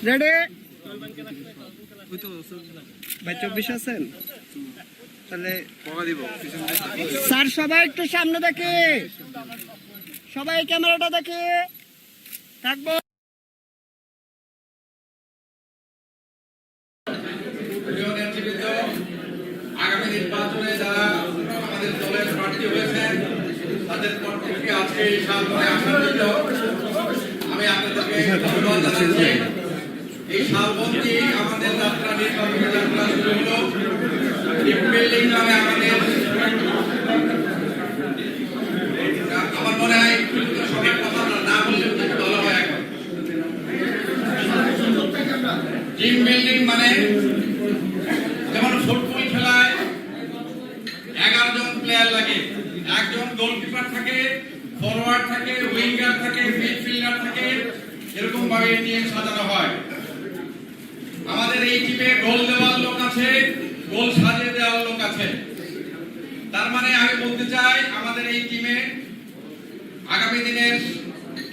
Ready ভাই 24 আছেন তাহলে স্যার সবাই একটু সামনে দেখে সবাই ক্যামেরাটা দেখে থাকবো। আগামী নির্বাচনে যারা আমাদের দলের প্রার্থী হয়েছেন তাদের প্রত্যেককে আজকে এই সালনে আসার জন্য আমি আপনাদেরকে ধন্যবাদ জানাচ্ছি। এই সালবন্দি আমাদের যাত্রা নির্বাচনী যাত্রা শুরু হলো বিল্ডিং নামে আমাদের আমার মনে হয় সবার কথা না বললে দল হয় এখন টিম বিল্ডিং মানে যেমন ফুটবল খেলায় 11 জন প্লেয়ার লাগে, একজন গোলকিপার থাকে, ফরওয়ার্ড থাকে, উইঙ্গার থাকে, মিডফিল্ডার থাকে, এরকম ভাবে টিম সাজানো হয়। আমাদের এই টিমে গোল দেওয়ার লোক আছে, গোল সাজিয়ে দেওয়ার লোক আছে। তার মানে আমি বলতে চাই আমাদের এই টিমে আগামী দিনের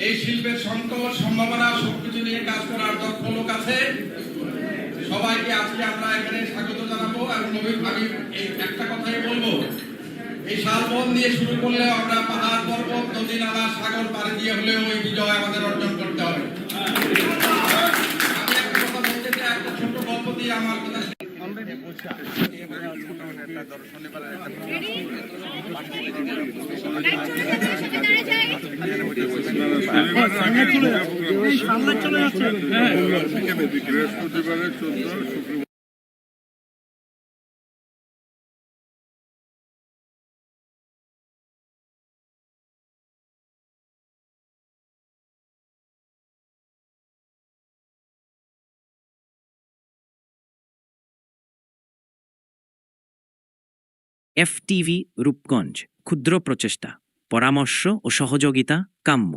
এই শিল্পের সংকট সম্ভাবনা সবকিছু নিয়ে কাজ করার দক্ষ লোক আছে। সবাইকে আজকে আমরা এখানে স্বাগত জানাবো এবং আমি এই একটা কথাই বলবো, এই শালবন দিয়ে শুরু করলে আমরা পাহাড় পর্বত নদী নালা সাগর পাড়ি দিয়ে হলেও ওই বিজয় আমাদের অর্জন করতে হবে। আমি একটা কথা বলতে চাই, একটা ছোট গল্প দিয়ে আমার কথা এফটিভি রূপগঞ্জ ক্ষুদ্র প্রচেষ্টা পরামর্শ ও সহযোগিতা কাম্য।